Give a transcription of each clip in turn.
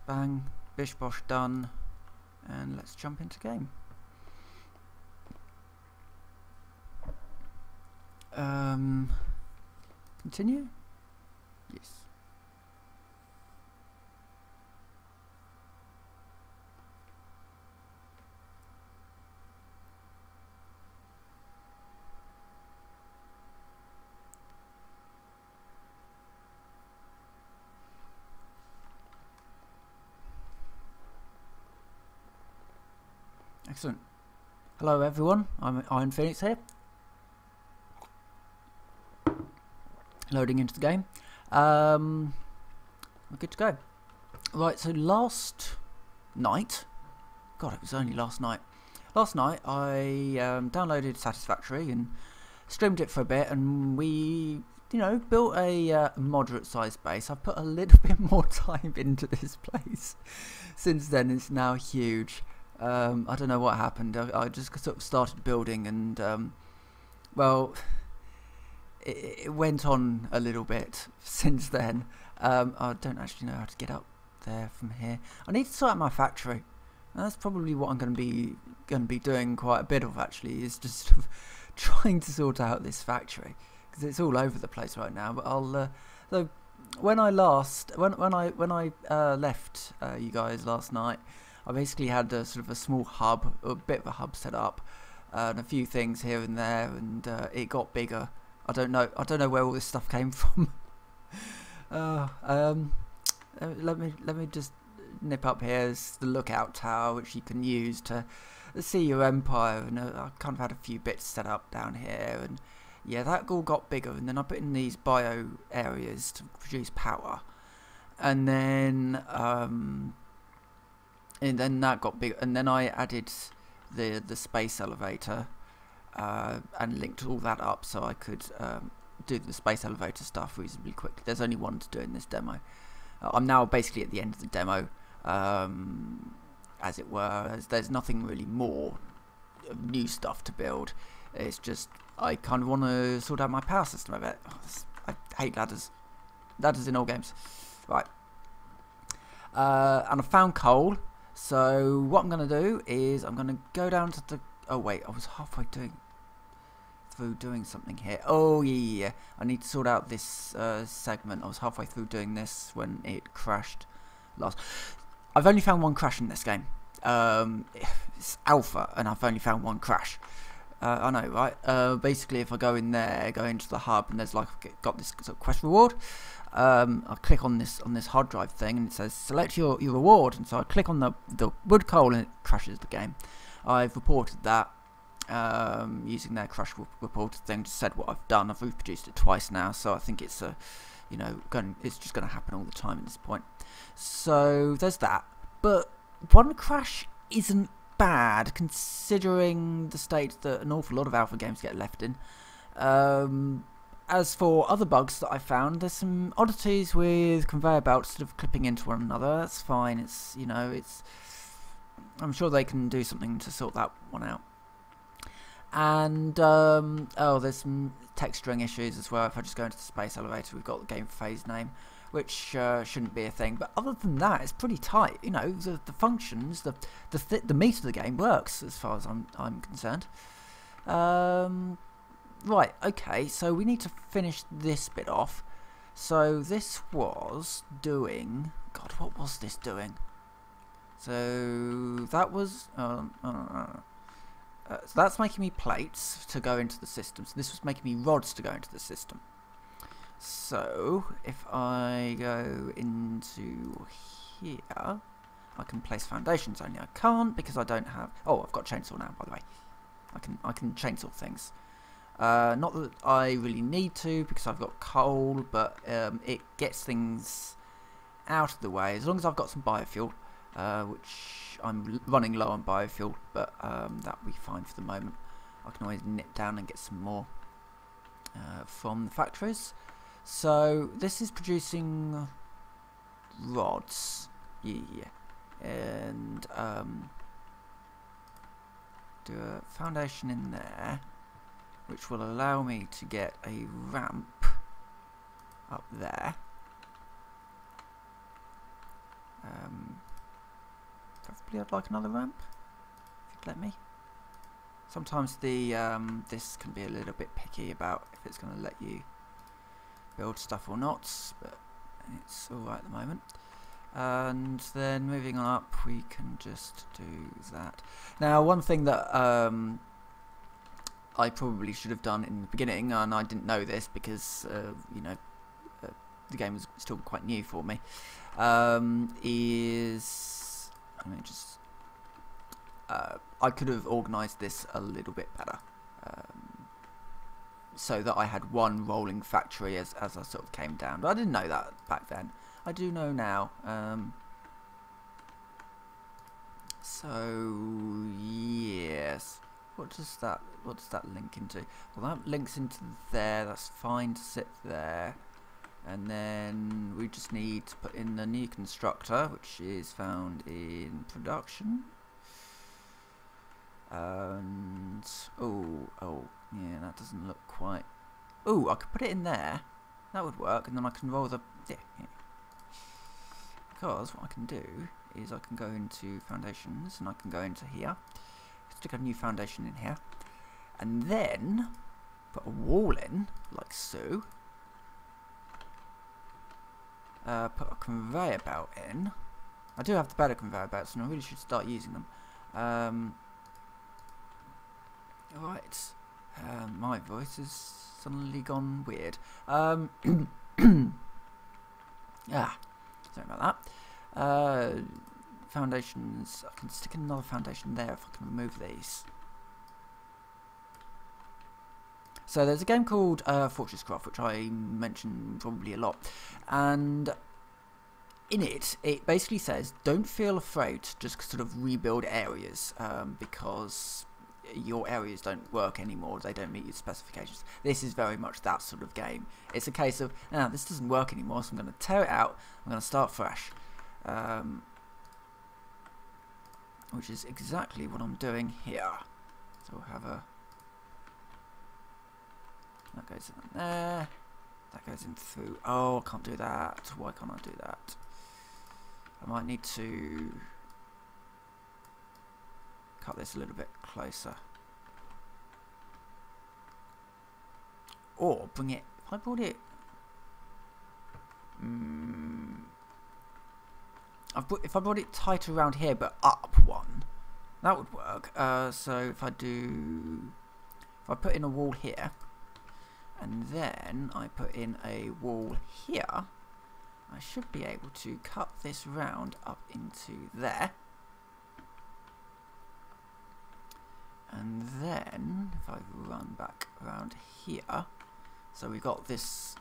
Bang, bish bosh done, and let's jump into game. Continue? Yes. Excellent. Hello everyone, I'm Iron Phoenix here. Loading into the game. We're good to go. Right, so last night, God, it was only last night. Last night I downloaded Satisfactory and streamed it for a bit, and we, built a moderate sized base. I've put a little bit more time into this place. Since then, it's now huge. I don't know what happened. I just sort of started building, and well, it went on a little bit since then. I don't actually know how to get up there from here. I need to sort out my factory. And that's probably what I'm going to be doing quite a bit of, actually, is just sort of trying to sort out this factory, because it's all over the place right now. But I'll so when I left you guys last night, I basically had a sort of a small hub, a bit of a hub set up, and a few things here and there, and it got bigger. I don't know where all this stuff came from. Let me just nip up here. There's the lookout tower, which you can use to see your empire, and I kind of had a few bits set up down here, and yeah, that all got bigger, and then I put in these bio areas to produce power, and then that got big, and then I added the space elevator and linked all that up so I could do the space elevator stuff reasonably quickly. There's only one to do in this demo. I'm now basically at the end of the demo, as it were. There's nothing really more new stuff to build. It's just I kind of want to sort out my power system a bit. I hate ladders. Ladders in all games. Right. And I found coal. So what I'm going to do is I'm going to go down to the... Oh wait, I was halfway through doing something here. Oh yeah. I need to sort out this segment. I was halfway through doing this when it crashed last. I've only found one crash in this game. It's alpha, and I've only found one crash. I know, right? Basically, if I go in there, go into the hub, and there's like got this sort of quest reward. I click on this hard drive thing, and it says select your reward, and so I click on the wood coal, and it crashes the game. I've reported that using their crash reported thing, just said what I've done. I've reproduced it twice now, so I think it's it's just going to happen all the time at this point. So there's that. But one crash isn't bad, considering the state that an awful lot of alpha games get left in. As for other bugs that I found, there's some oddities with conveyor belts sort of clipping into one another. That's fine. It's I'm sure they can do something to sort that one out. And oh, there's some texturing issues as well. If I just go into the space elevator, we've got the game phase name, which shouldn't be a thing. But other than that, it's pretty tight. The functions, the meat of the game works as far as I'm concerned. Right, okay, so we need to finish this bit off. So this was doing... God, what was this doing? So that was... so that's making me plates to go into the system. So this was making me rods to go into the system. So if I go into here, I can place foundations. Only I can't because I don't have... Oh, I've got chainsaw now, by the way. I can chainsaw things. Not that I really need to because I've got coal, but it gets things out of the way as long as I've got some biofuel, which I'm running low on biofuel, but that'll be fine for the moment. I can always nip down and get some more from the factories. So this is producing rods, yeah, and do a foundation in there, which will allow me to get a ramp up there. Possibly I'd like another ramp, if you'd let me. Sometimes the this can be a little bit picky about if it's going to let you build stuff or not, but it's alright at the moment. And then moving on up, we can just do that. Now, one thing that I probably should have done in the beginning, and I didn't know this because you know, the game was still quite new for me, is I mean just I could have organised this a little bit better, so that I had one rolling factory as I sort of came down. But I didn't know that back then. I do know now. So yes, what does that link into? Well, that links into there. That's fine to sit there. And then we just need to put in the new constructor, which is found in production. And oh yeah, that doesn't look quite. Oh, I could put it in there. That would work, and then I can roll the yeah. Because what I can do is I can go into foundations, and I can go into here, stick a new foundation in here, and then put a wall in like so. Put a conveyor belt in. I do have the better conveyor belts, and I really should start using them. Right, my voice has suddenly gone weird. Yeah, sorry about that. Foundations. I can stick another foundation there if I can remove these. So there's a game called Fortress Craft, which I mention probably a lot, and in it basically says don't feel afraid to just sort of rebuild areas because your areas don't work anymore, they don't meet your specifications. This is very much that sort of game. It's a case of, this doesn't work anymore, so I'm going to tear it out, I'm going to start fresh. Which is exactly what I'm doing here. So we'll have a... that goes in there, that goes in through... oh, I can't do that. Why can't I do that? I might need to cut this a little bit closer. Or bring it... if I brought it... if I brought it tighter around here but up one, that would work. So if I put in a wall here, and then I put in a wall here, I should be able to cut this round up into there. And then if I run back around here, so we've got this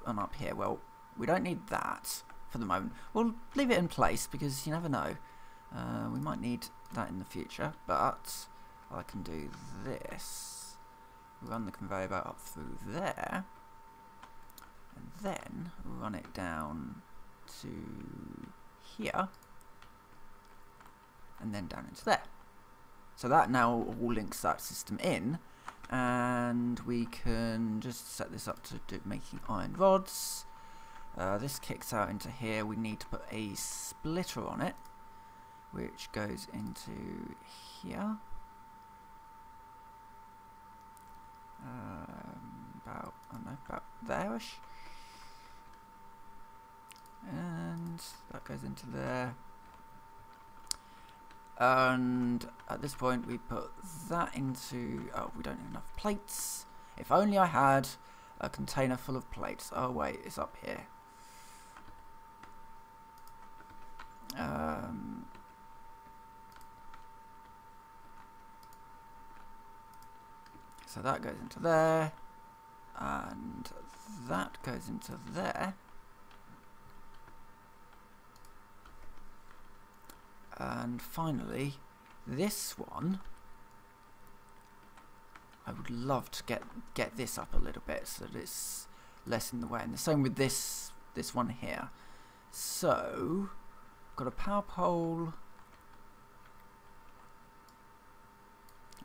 one up here. Well, we don't need that for the moment. We'll leave it in place because you never know. We might need that in the future, but I can do this. Run the conveyor belt up through there, and then run it down to here, and then down into there. So that now all links that system in, and we can just set this up to making iron rods. This kicks out into here. We need to put a splitter on it, which goes into here. About, I don't know, about there-ish. And that goes into there. And at this point we put that into... oh, we don't have enough plates. If only I had a container full of plates. Oh wait, it's up here. So that goes into there, and that goes into there. And finally, this one, I would love to get this up a little bit so that it's less in the way. And the same with this one here. So, got a power pole.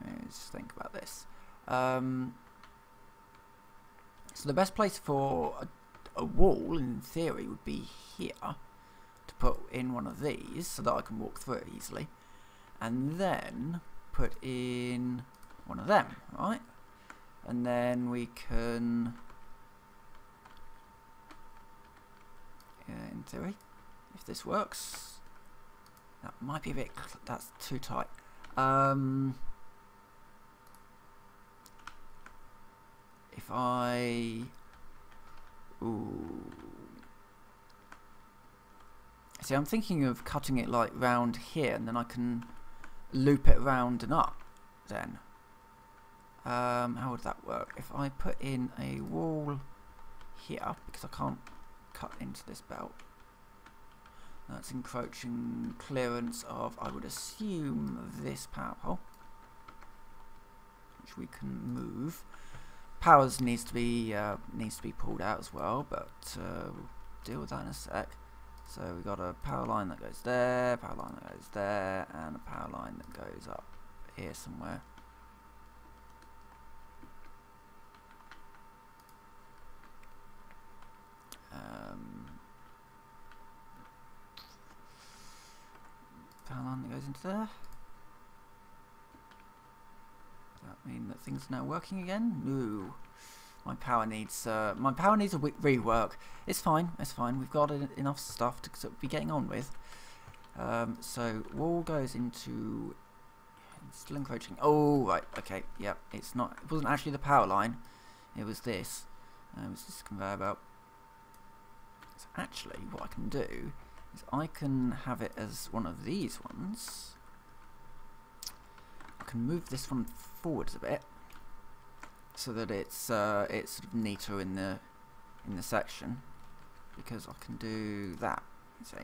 Let's think about this. So the best place for a wall, in theory, would be here, to put in one of these so that I can walk through it easily. and then put in one of them, right? And then we can, in theory, if this works, that might be a bit, that's too tight. If I, see, I'm thinking of cutting it like round here, and then I can loop it round and up then. How would that work? If I put in a wall here, because I can't cut into this belt, that's encroaching clearance of, I would assume, this power pole, which we can move. Powers needs to be pulled out as well, but we'll deal with that in a sec. So we've got a power line that goes there, power line that goes there, and a power line that goes up here somewhere. Power line that goes into there. Does that mean that things are now working again? No. My power needs a rework. It's fine. It's fine. We've got enough stuff to sort of be getting on with. So wall goes into. It's still encroaching. Oh right. Okay. Yep. It's not. It wasn't actually the power line. It was this. It was this conveyor belt. So actually, what I can do is I can have it as one of these ones. I can move this one forwards a bit, so that it's sort of neater in the section, because I can do that. See,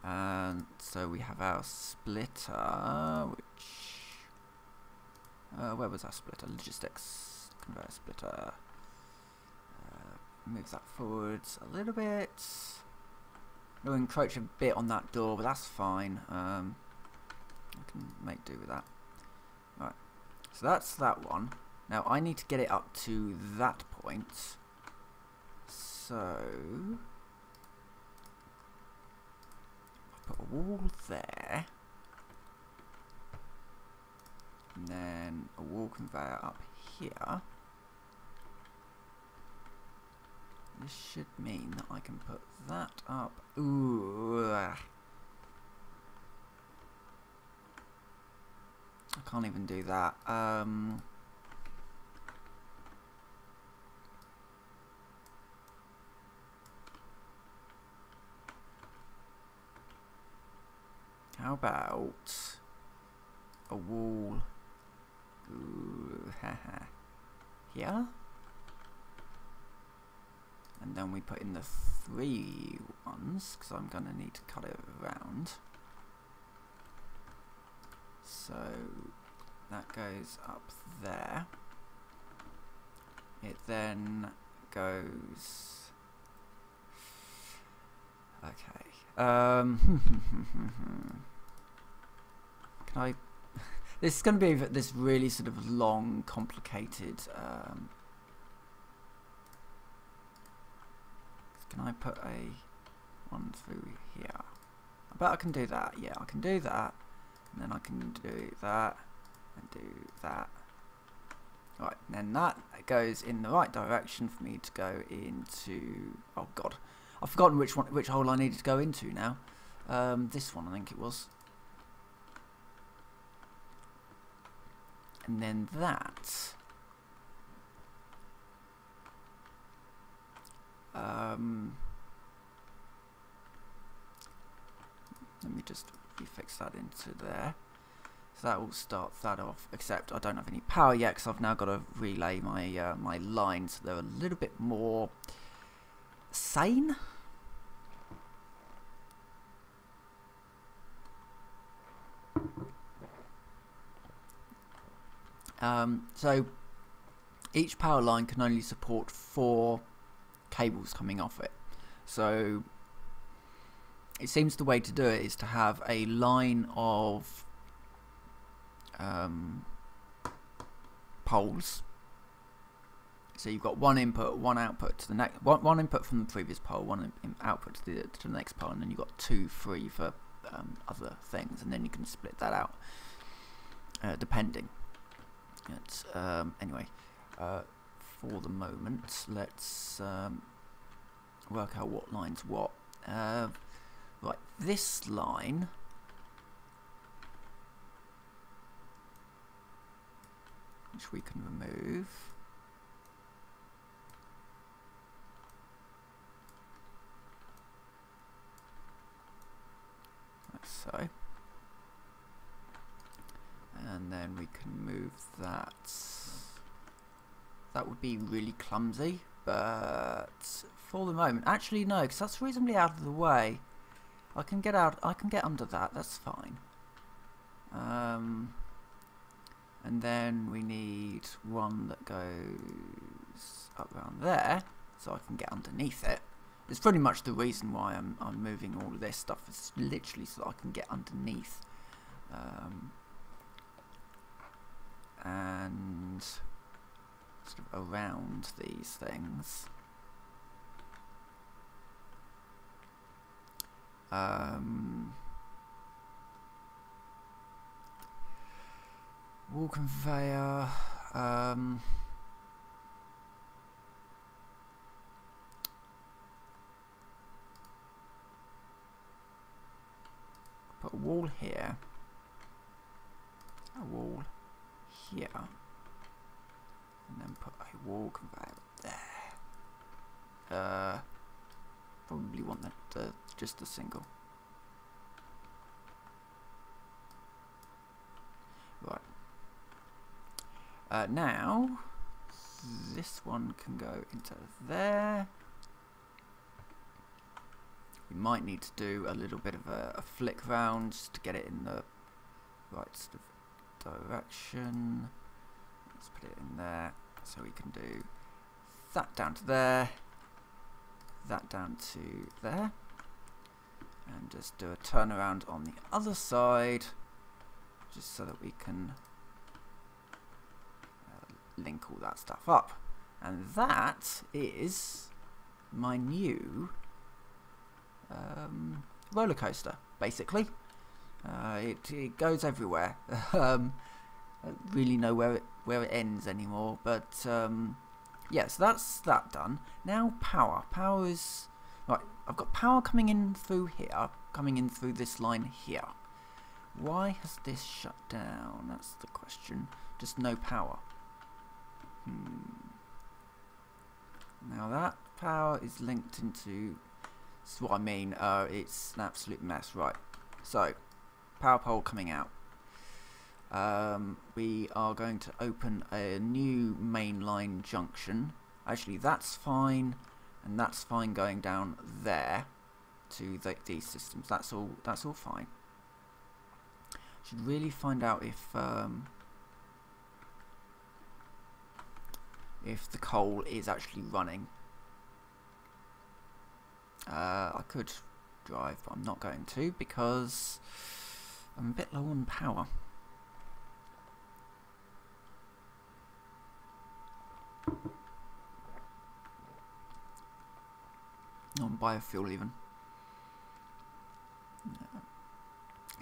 and so we have our splitter, which where was our splitter? Logistics conveyor splitter. Move that forwards a little bit. We'll encroach a bit on that door, but that's fine. I can make do with that. Right, so that's that one. Now I need to get it up to that point. So I'll put a wall there, and then a wall conveyor up here. This should mean that I can put that up. Ooh. I can't even do that. How about a wall? Ooh, haha. Here? And then we put in the 3 ones, because I'm going to need to cut it around. So that goes up there. It then goes. Okay. Can I? This is going to be this really sort of long, complicated. Can I put a one through here? I bet I can do that. Yeah, I can do that. And then I can do that and do that. Right, and then that goes in the right direction for me to go into. Oh God, I've forgotten which hole I needed to go into now. This one, I think it was. And then that. Let me just refix that into there. So that will start that off, except I don't have any power yet because I've now got to relay my my lines so they're a little bit more sane. So each power line can only support 4 cables coming off it. So it seems the way to do it is to have a line of poles So you've got one input, one output to the next, one input from the previous pole, one output to the next pole, and then you've got 2, 3 for other things, and then you can split that out depending. Anyway, for the moment, let's work out what line's what. Right, this line which we can remove. Like so. And then we can move that. That would be really clumsy, but for the moment, actually no, because that's reasonably out of the way. I can get under that, that's fine. And then we need one that goes up around there, so I can get underneath it. It's pretty much the reason why I'm moving all of this stuff. It's literally so that I can get underneath. And sort of around these things. Wall conveyor. Put a wall here. A wall here. And then put a wall conveyor there. Probably want that just a single. Right. Now this one can go into there. We might need to do a little bit of a flick round just to get it in the right sort of direction. Let's put it in there, so we can do that down to there, that down to there, and just do a turnaround on the other side, just so that we can link all that stuff up. And that is my new roller coaster, basically. It goes everywhere. I don't really know where it ends anymore, but yeah, so that's that done. Now power. Power is right. I've got power coming in through here, coming in through this line here. Why has this shut down? That's the question. Just no power. Now that power is linked into. That's what I mean. It's an absolute mess, right? So power pole coming out. We are going to open a new mainline junction. Actually, that's fine, and that's fine going down there to these systems. That's all fine. Should really find out if the coal is actually running. I could drive, but I'm not going to because I'm a bit low on power. On biofuel even.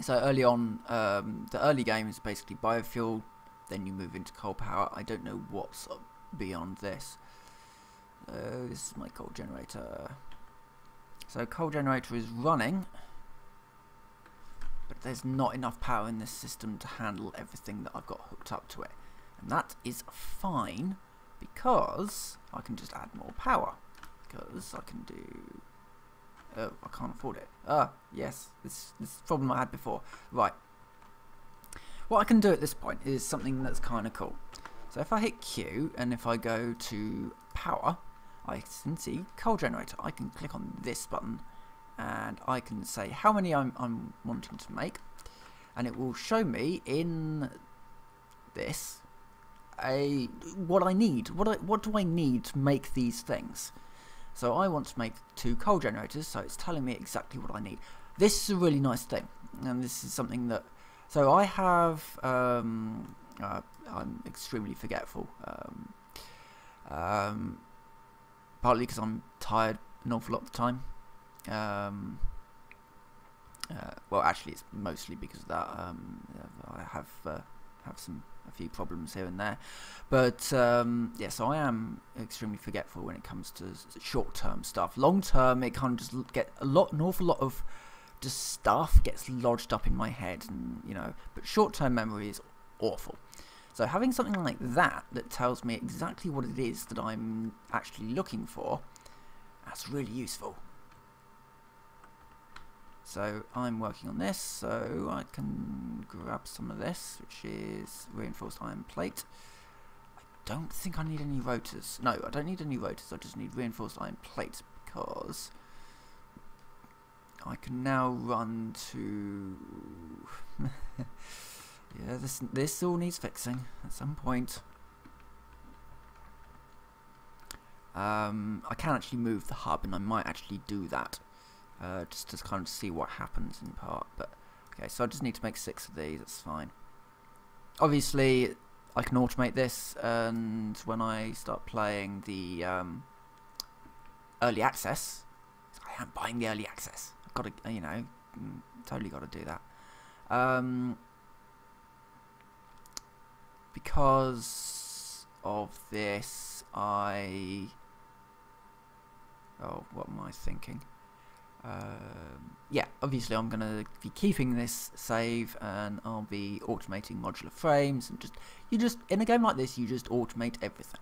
So early on, the early game is basically biofuel, then you move into coal power. I don't know what's beyond this. This is my coal generator. So coal generator is running, but there's not enough power in this system to handle everything that I've got hooked up to it. And that is fine, because I can just add more power. Because I can do... Oh, I can't afford it. Yes, this problem I had before. Right. What I can do at this point is something that's kind of cool. So if I hit Q, and if I go to power, I can see coal generator. I can click on this button, and I can say how many I'm wanting to make, and it will show me in this what I need. What do I need to make these things? So I want to make 2 coal generators, so it's telling me exactly what I need. This is a really nice thing, and this is something that... So I have... I'm extremely forgetful. Partly because I'm tired an awful lot of the time. Well, actually, it's mostly because of that. I have a few problems here and there, but yeah. So I am extremely forgetful when it comes to short-term stuff. Long-term, it kind of just an awful lot of just stuff gets lodged up in my head, and But short-term memory is awful. So having something like that tells me exactly what it is that I'm actually looking for, that's really useful. So I'm working on this, so I can grab some of this, which is reinforced iron plate. I don't think I need any rotors. No, I don't need any rotors, I just need reinforced iron plate, because I can now run to... yeah, this all needs fixing at some point. I can actually move the hub, and I might actually do that. Just to kind of see what happens in part, but okay, so I just need to make 6 of these, that's fine. Obviously, I can automate this, and when I start playing the early access, I am buying the early access. I've got to, totally got to do that. Because of this, oh, what am I thinking? Yeah, obviously I'm going to be keeping this save, and I'll be automating modular frames, and in a game like this you just automate everything.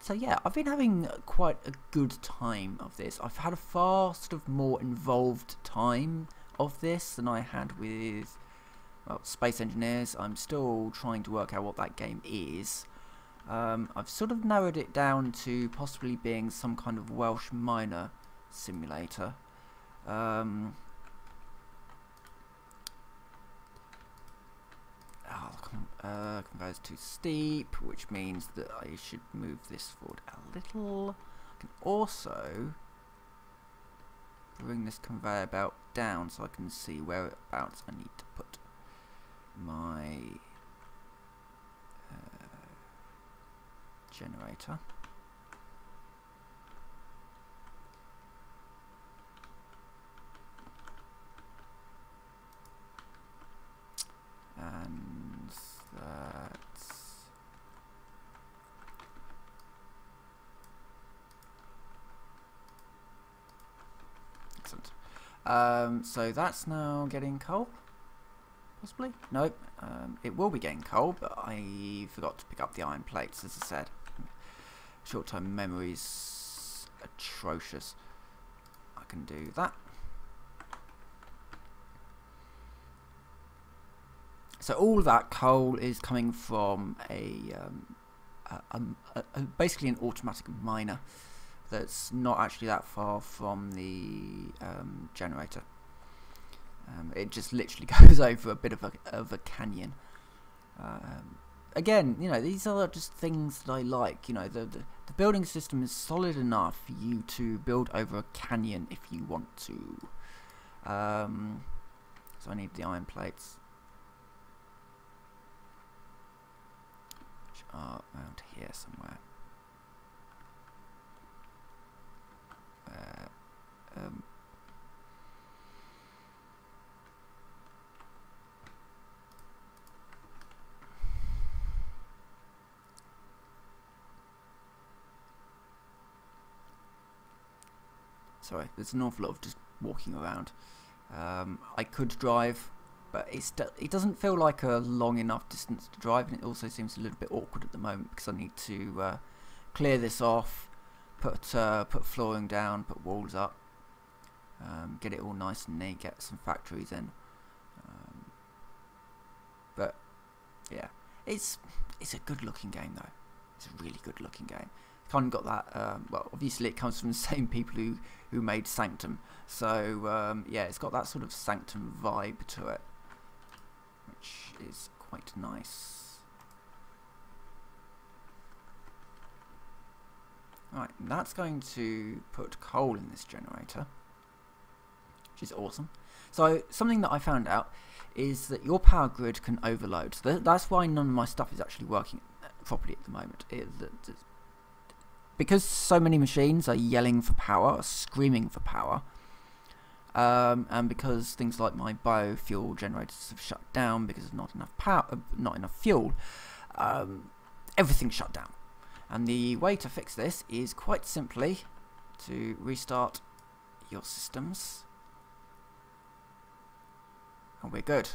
So yeah, I've been having quite a good time of this. I've had a far sort of more involved time of this than I had with, well, Space Engineers. I'm still trying to work out what that game is. I've sort of narrowed it down to possibly being some kind of Welsh miner simulator. Conveyor's too steep, which means that I should move this forward a little. I can also bring this conveyor belt down so I can see whereabouts I need to put my generator. And that's excellent. So that's now getting coal. Possibly? Nope. It will be getting coal, but I forgot to pick up the iron plates, as I said. Short-term memory's atrocious. I can do that. So all that coal is coming from basically an automatic miner that's not actually that far from the generator. It just literally goes over a bit of a canyon. Again, these are just things that I like. The building system is solid enough for you to build over a canyon if you want to. So I need the iron plates, which are around here somewhere. Sorry, there's an awful lot of just walking around. I could drive, but it doesn't feel like a long enough distance to drive, and it also seems a little bit awkward at the moment because I need to clear this off, put flooring down, put walls up, get it all nice and neat, get some factories in. But yeah, it's a good-looking game though. It's a really good-looking game. Kind of got that. Well, obviously it comes from the same people who made Sanctum, so yeah, it's got that sort of Sanctum vibe to it, which is quite nice. Right, that's going to put coal in this generator, which is awesome. So something that I found out is that your power grid can overload. So that's why none of my stuff is actually working properly at the moment. Because so many machines are yelling for power, screaming for power, and because things like my biofuel generators have shut down because of not enough power, not enough fuel, everything's shut down. And the way to fix this is quite simply to restart your systems, and we're good.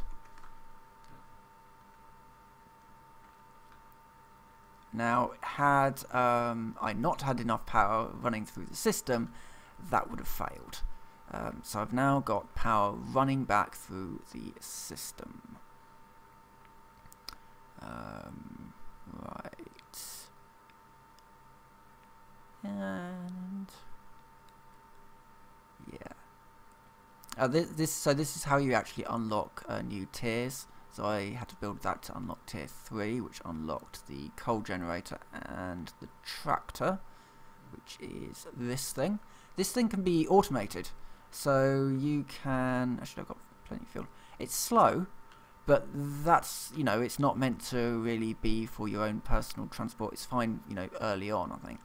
Now, had I not had enough power running through the system, that would have failed. So I've now got power running back through the system. Right. And yeah. So this is how you actually unlock new tiers. So I had to build that to unlock tier 3, which unlocked the coal generator and the tractor, which is this thing. This thing can be automated, so you can... Actually, I've got plenty of fuel. It's slow, but that's, you know, it's not meant to really be for your own personal transport. It's fine, you know, early on, I think.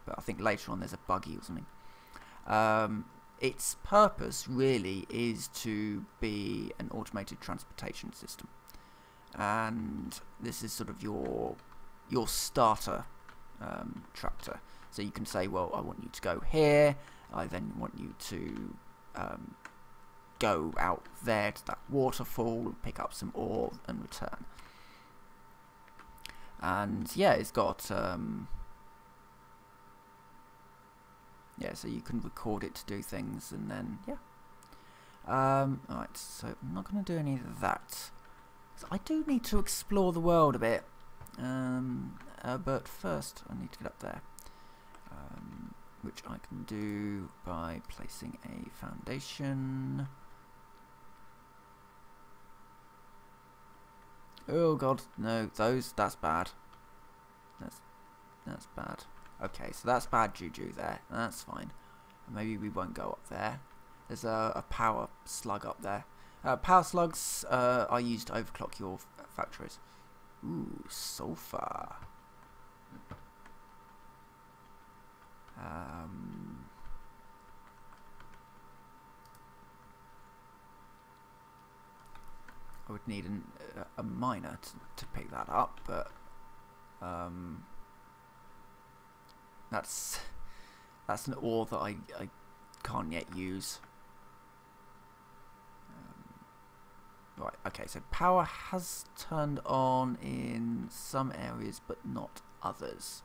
But I think later on there's a buggy or something. Its purpose really is to be an automated transportation system, and this is sort of your starter tractor. So you can say, well, I want you to go here, I then want you to go out there to that waterfall, pick up some ore and return. And yeah, it's got yeah, so you can record it to do things, and then, yeah. Alright, so I'm not going to do any of that. So I do need to explore the world a bit. But first, I need to get up there. Which I can do by placing a foundation. Oh god, no, that's bad. That's bad. Okay, so that's bad juju there. That's fine. Maybe we won't go up there. There's a power slug up there. Power slugs are used to overclock your factories. Ooh, sulfur. I would need a miner to pick that up, but that's an ore that I can't yet use. Right, okay, so power has turned on in some areas but not others.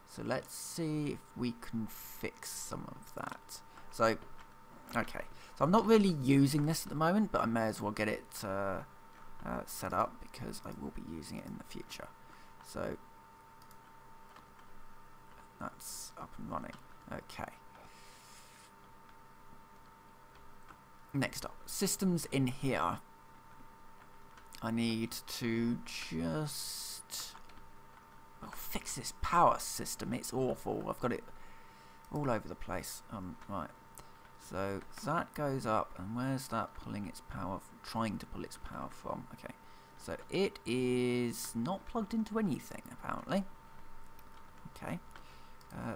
So let's see if we can fix some of that. So, okay, so I'm not really using this at the moment, but I may as well get it set up because I will be using it in the future. So that's up and running. Okay. Next up, systems in here. I need to just fix this power system. It's awful. I've got it all over the place. Right. So that goes up, and where's that pulling its power? Trying to pull its power from. Okay. So it is not plugged into anything apparently. Okay.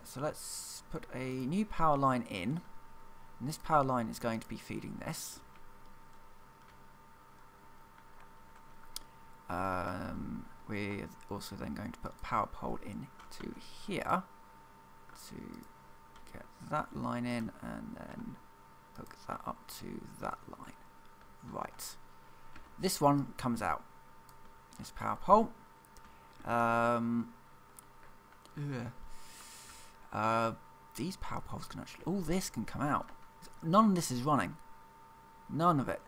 So let's put a new power line in, and this power line is going to be feeding this. We're also then going to put a power pole into here to get that line in, and then hook that up to that line. Right. This one comes out. This power pole. These power poles can actually... all this can come out. None of this is running. None of it.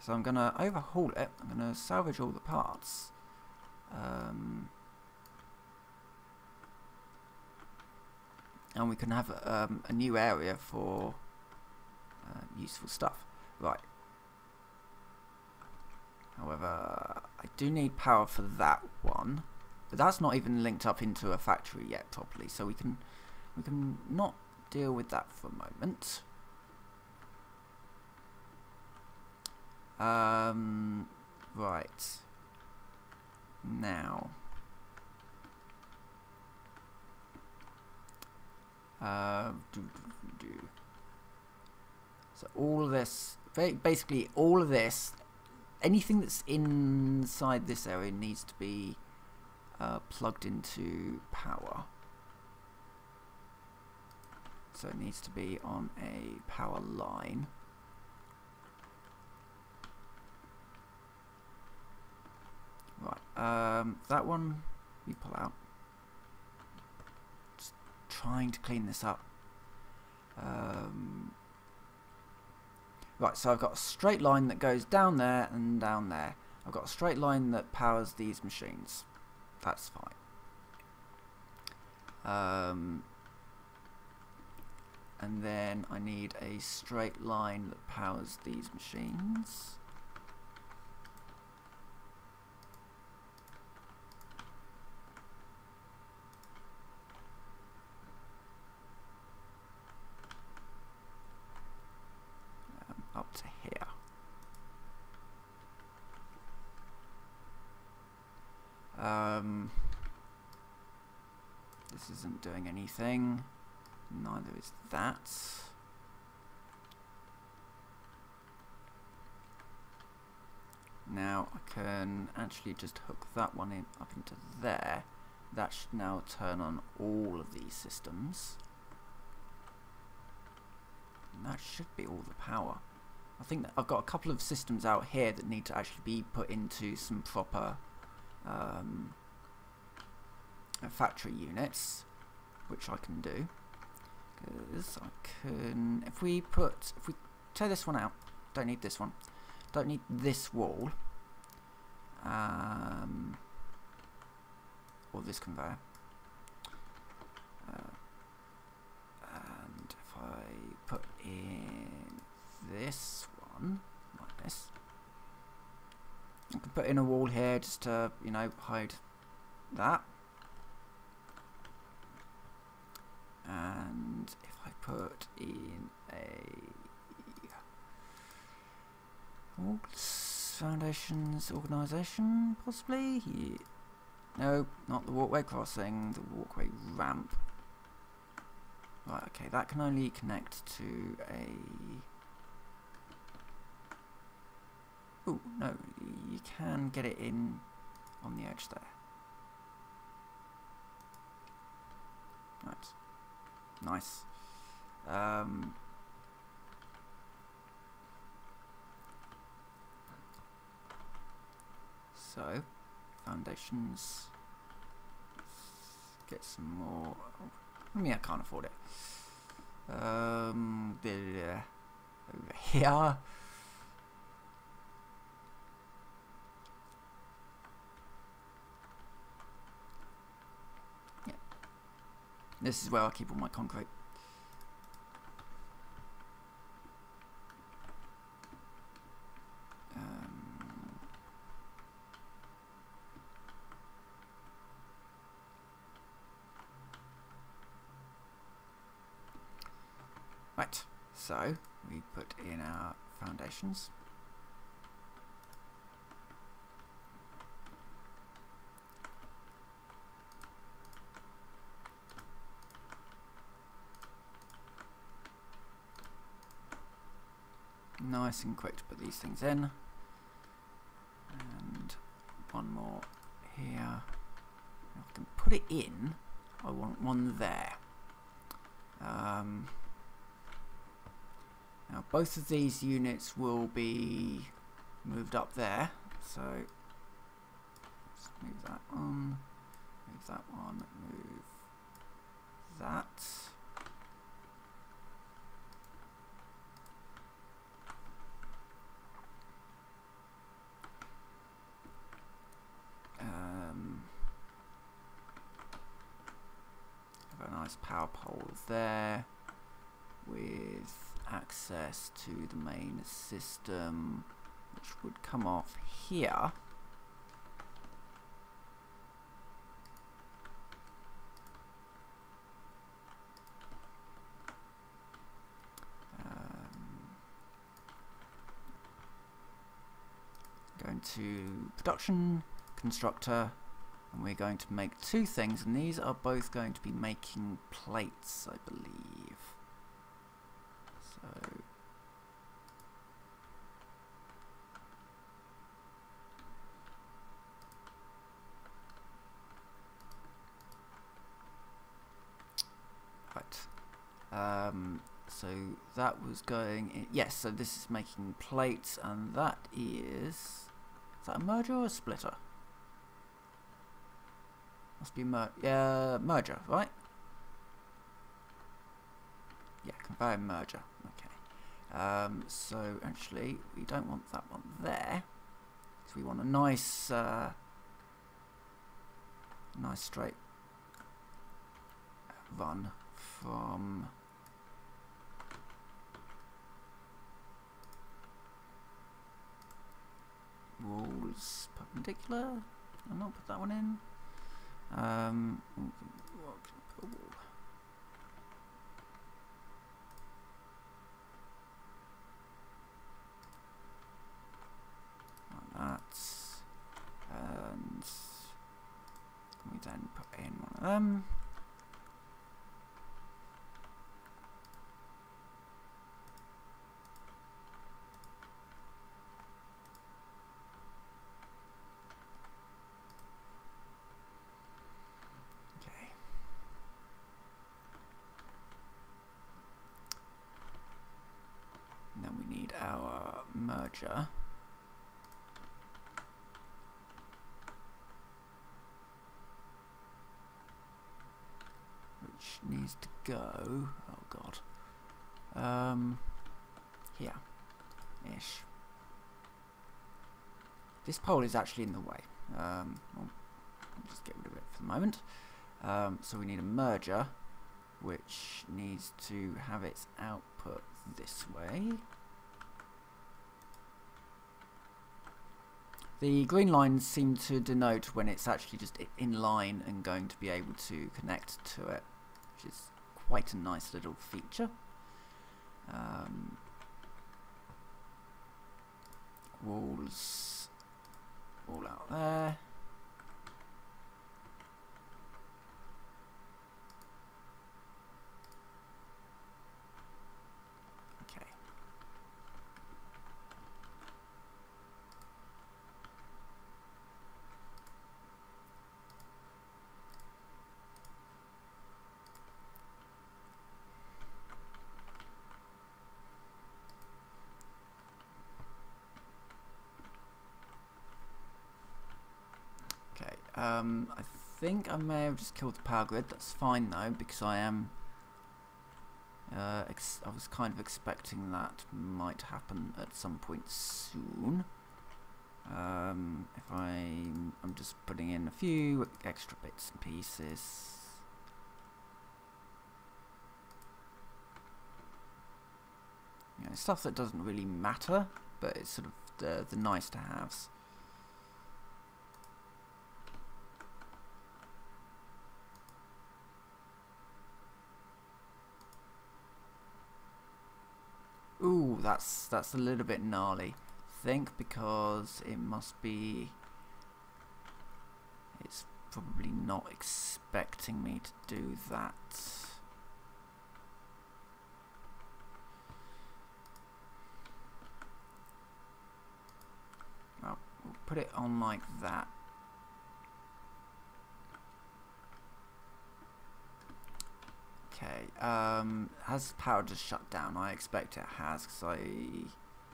So I'm going to overhaul it. I'm going to salvage all the parts. And we can have a new area for useful stuff. Right. However, I do need power for that one, but that's not even linked up into a factory yet properly. So we can not deal with that for a moment. Right. Now. So all of this, basically all of this, anything that's inside this area needs to be plugged into power. So it needs to be on a power line. Right, that one we pull out. Just trying to clean this up. Right, so I've got a straight line that goes down there and down there. I've got a straight line that powers these machines. That's fine. And then I need a straight line that powers these machines. Up to here. This isn't doing anything. Neither is that. Now I can actually just hook that one in up into there. That should now turn on all of these systems. And that should be all the power. I think that I've got a couple of systems out here that need to actually be put into some proper factory units, which I can do. Because I can, if we tear this one out, don't need this one, don't need this wall, or this conveyor, and if I put in this one like this, I can put in a wall here just to, you know, hide that. And if I put in a foundations organisation, possibly? Yeah. No, not the walkway crossing, the walkway ramp. Right, okay, that can only connect to a... Oh, no, you can get it in on the edge there. Right. Nice. So, foundations. Let's get some more. Oh, I mean, I can't afford it. Over here. This is where I keep all my concrete. Right, so we put in our foundations. Nice and quick to put these things in, and one more here. If I can put it in, I want one there. Now both of these units will be moved up there, so let's move that on, move that one, move that. Have a nice power pole there with access to the main system, which would come off here. into production constructor, and we're going to make two things, and these are both going to be making plates, I believe. So so that was going in, yes, so this is making plates, and that is that a merger or a splitter? Must be merger, right? Yeah, conveyor merger, okay. So actually we don't want that one there, because we want a nice nice straight run from walls perpendicular. I'll not put that one in. Like that, and we then put in one of them. Our merger, which needs to go, oh god, here ish. This pole is actually in the way. I'll just get rid of it for the moment. So we need a merger which needs to have its output this way. The green lines seem to denote when it's actually just in line and going to be able to connect to it, which is quite a nice little feature. Walls all out there. I think I may have just killed the power grid. That's fine though, because I am I was kind of expecting that might happen at some point soon. If I'm just putting in a few extra bits and pieces. You know, stuff that doesn't really matter, but it's sort of the nice to haves. Ooh, that's a little bit gnarly. I think because it must be. It's probably not expecting me to do that. Well, we'll put it on like that. Okay, has power just shut down? I expect it has, because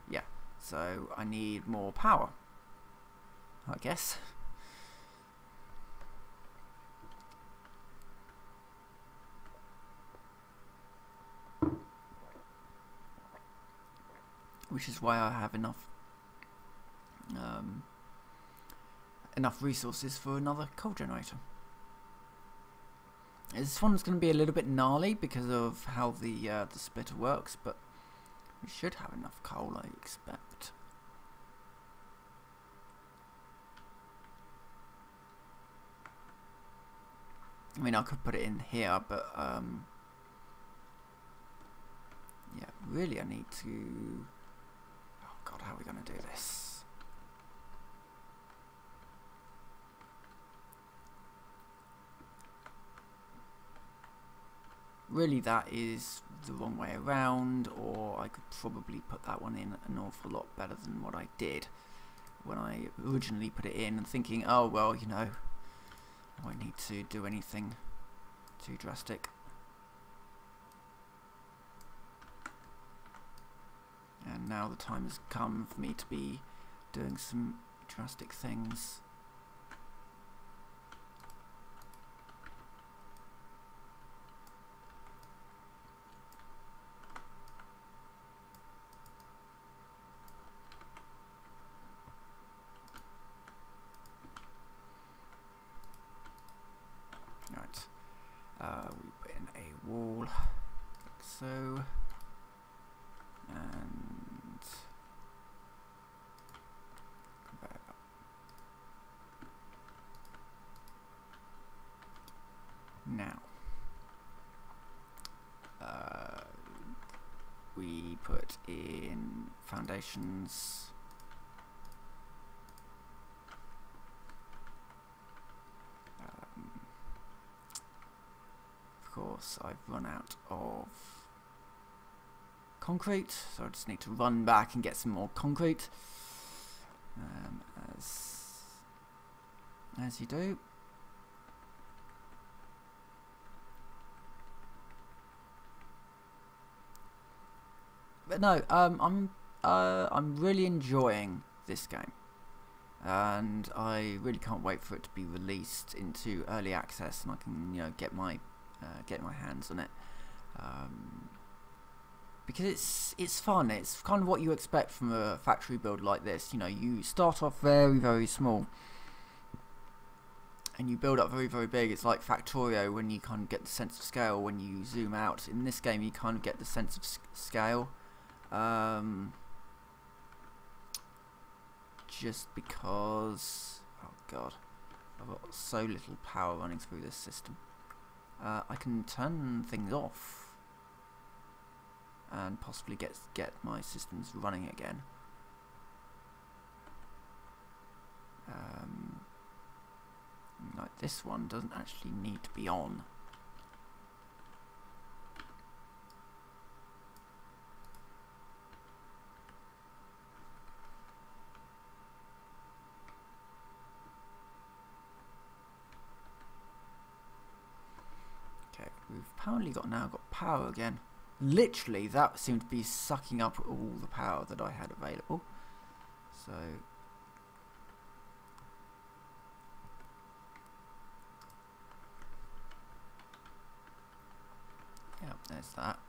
yeah, so I need more power, I guess. Which is why I have enough resources for another coal generator. This one's going to be a little bit gnarly because of how the splitter works, but we should have enough coal, I expect. I mean, I could put it in here, but yeah, really I need to. Oh God, how are we going to do this? really that is the wrong way around, or I could probably put that one in an awful lot better than what I did when I originally put it in, and thinking, oh well, you know, I won't need to do anything too drastic. And now the time has come for me to be doing some drastic things. Right, we put in a wall, like so, and now we put in foundations. Of course, I've run out of concrete, so I just need to run back and get some more concrete, as you do. But no, I'm really enjoying this game, and I really can't wait for it to be released into early access, and I can, you know, get my hands on it, because it's fun. It's kind of what you expect from a factory build like this. You know, you start off very, very small, and you build up very, very big. It's like Factorio, when you kind of get the sense of scale when you zoom out. In this game, you kind of get the sense of scale. Just because, oh god, I've got so little power running through this system. I can turn things off and possibly get my systems running again. Like this one doesn't actually need to be on. We've apparently now got power again. Literally, that seemed to be sucking up all the power that I had available. So, yeah, there's that.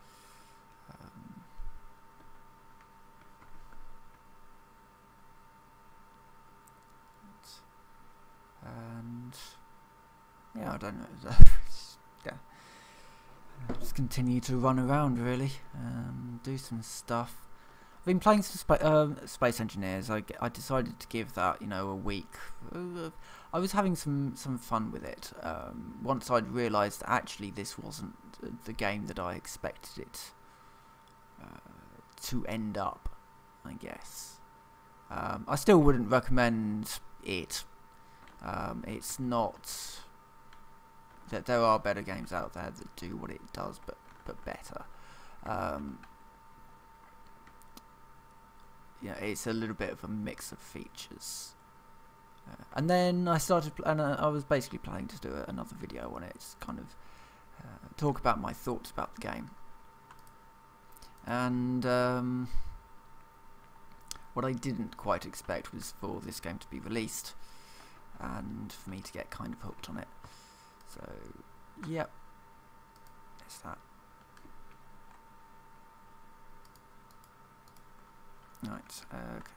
And yeah, I don't know. Yeah. Just continue to run around, really, do some stuff. I've been playing some Space Engineers. I decided to give that, you know, a week. I was having some fun with it. Once I'd realised that actually this wasn't the game that I expected it to end up, I guess. I still wouldn't recommend it. It's not... that there are better games out there that do what it does, but better. Yeah, it's a little bit of a mix of features. And then I started, and I was basically planning to do another video on it, just kind of talk about my thoughts about the game. And what I didn't quite expect was for this game to be released, and for me to get kind of hooked on it. So, yep, there's that. Right, okay.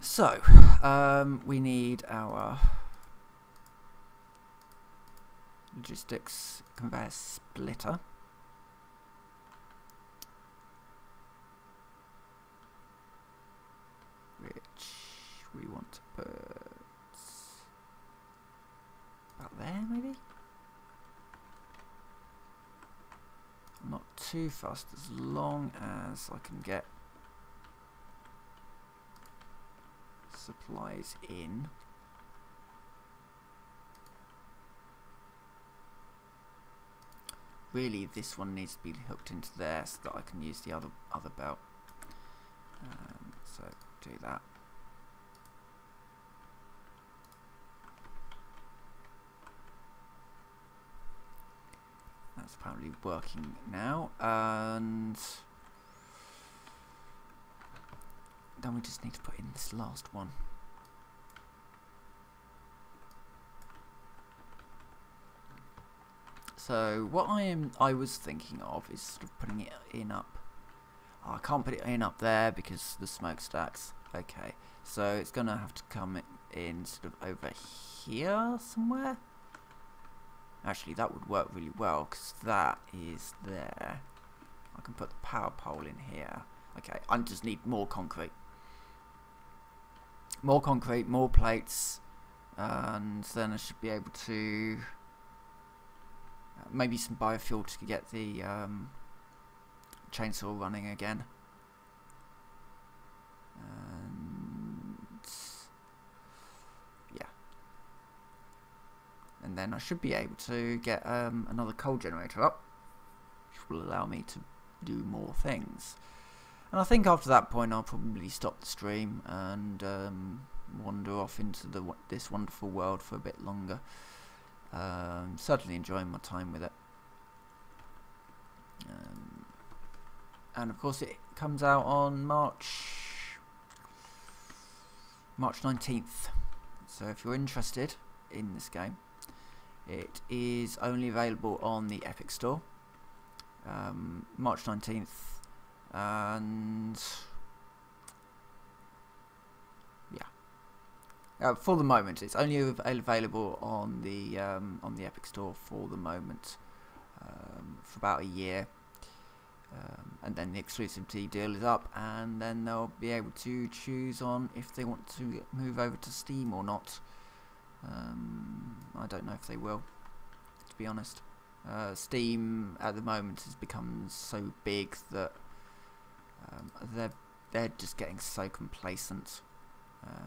So, we need our logistics conveyor splitter. Which we want to put about there, maybe? I'm not too fast, as long as I can get supplies in. really this one needs to be hooked into there so that I can use the other belt. So do that. That's apparently working now, and then we just need to put in this last one. So what I was thinking of is sort of putting it in up. Oh, I can't put it in up there because the smokestacks. Okay, so it's gonna have to come in sort of over here somewhere. Actually, that would work really well because that is there. I can put the power pole in here. Okay, I just need more concrete. More concrete, more plates, and then I should be able to maybe some biofuel to get the chainsaw running again. And yeah, and then I should be able to get another coal generator up, which will allow me to do more things. And I think after that point I'll probably stop the stream and wander off into this wonderful world for a bit longer. Certainly enjoying my time with it. And of course it comes out on March 19th. So if you're interested in this game, it is only available on the Epic Store. March 19th. And yeah, for the moment, it's only available on the Epic Store for the moment, for about a year, and then the exclusivity deal is up, and then they'll be able to choose on if they want to move over to Steam or not. I don't know if they will, to be honest. Steam at the moment has become so big that they're just getting so complacent.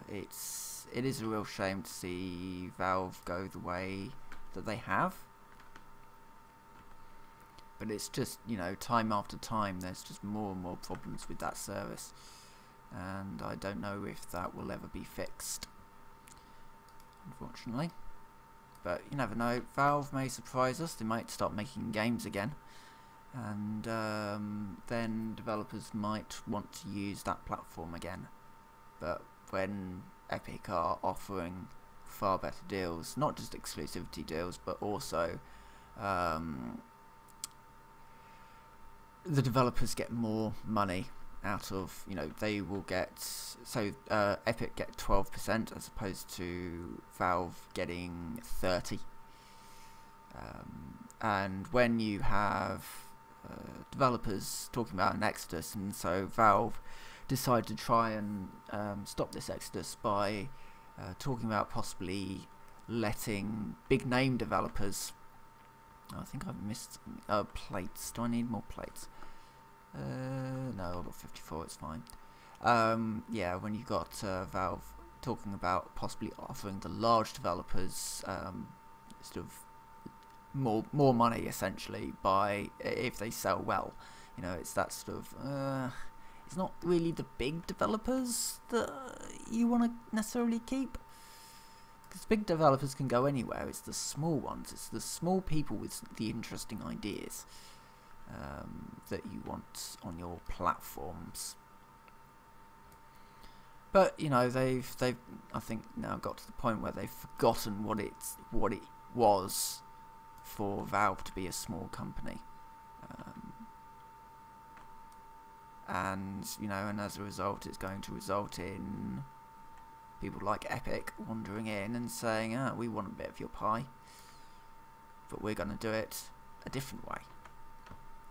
It is a real shame to see Valve go the way that they have, but it's just, you know, time after time there's just more and more problems with that service, and I don't know if that will ever be fixed, unfortunately. But you never know, Valve may surprise us. They might start making games again, and then developers might want to use that platform again. But when Epic are offering far better deals, not just exclusivity deals, but also the developers get more money out of, you know, they will get, so Epic get 12% as opposed to Valve getting 30%. And when you have developers talking about an exodus, and so Valve decide to try and stop this exodus by talking about possibly letting big name developers, I think I've missed plates. Do I need more plates? No, I've got 54, it's fine. Yeah, when you got Valve talking about possibly offering the large developers sort of more money, essentially, by if they sell well. You know, it's that sort of it's not really the big developers that you want to necessarily keep, because big developers can go anywhere. It's the small ones, it's the small people with the interesting ideas that you want on your platforms. But you know, they've I think now got to the point where they've forgotten what it was for Valve to be a small company, and you know, and as a result, it's going to result in people like Epic wandering in and saying, "Ah, we want a bit of your pie, but we're going to do it a different way.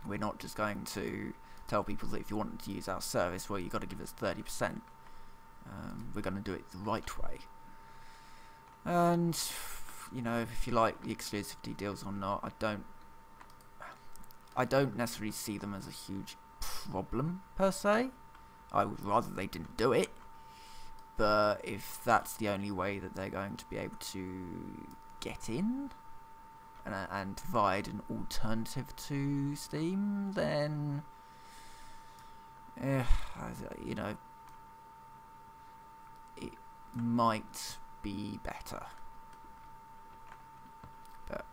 We're not just going to tell people that if you want to use our service, well, you've got to give us 30%. We're going to do it the right way." And you know, if you like the exclusivity deals or not, I don't necessarily see them as a huge problem per se. I would rather they didn't do it, but if that's the only way that they're going to be able to get in and provide an alternative to Steam, then you know, it might be better. But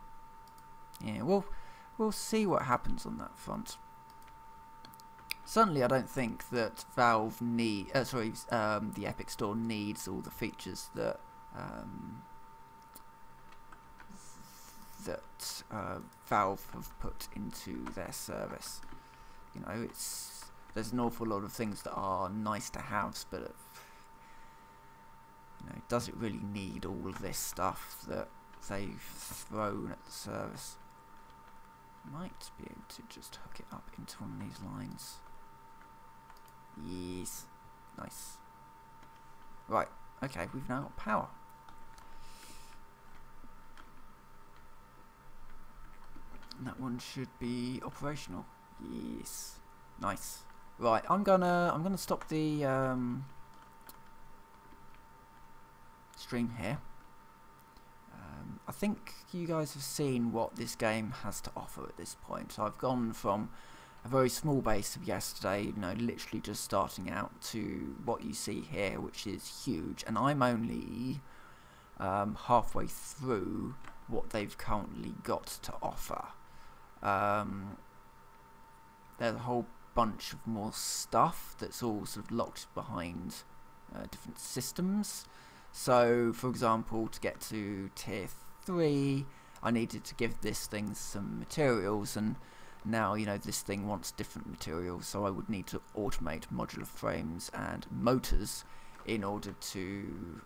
yeah, we'll see what happens on that front. Certainly, I don't think that Valve the Epic Store needs all the features that Valve have put into their service. You know, there's an awful lot of things that are nice to have, but you know, does it really need all of this stuff that they've thrown at the service? Might be able to just hook it up into one of these lines. Yes, nice. Right, okay, we've now got power. And that one should be operational. Yes, nice. Right, I'm gonna stop the stream here. I think you guys have seen what this game has to offer at this point. So I've gone from a very small base of yesterday, you know, literally just starting out, to what you see here, which is huge. And I'm only halfway through what they've currently got to offer. There's a whole bunch of more stuff that's all sort of locked behind different systems. So, for example, to get to tier 3, I needed to give this thing some materials, and now, you know, this thing wants different materials, so I would need to automate modular frames and motors in order to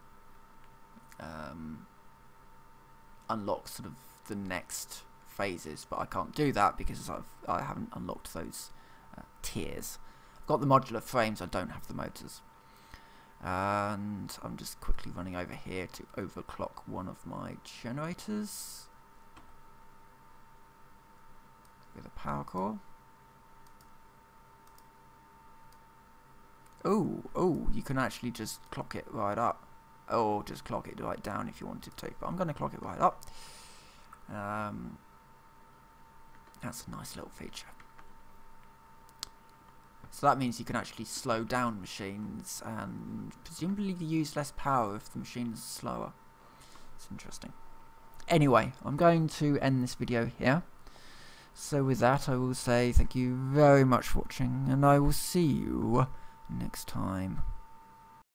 unlock sort of the next phases. But I can't do that because I haven't unlocked those tiers. I've got the modular frames, I don't have the motors. And I'm just quickly running over here to overclock one of my generators with a power core. Oh, you can actually just clock it right up, or just clock it right down if you wanted to, but I'm going to clock it right up. That's a nice little feature. So that means you can actually slow down machines and presumably use less power if the machine is slower. It's interesting. Anyway, I'm going to end this video here. So with that, I will say thank you very much for watching, and I will see you next time.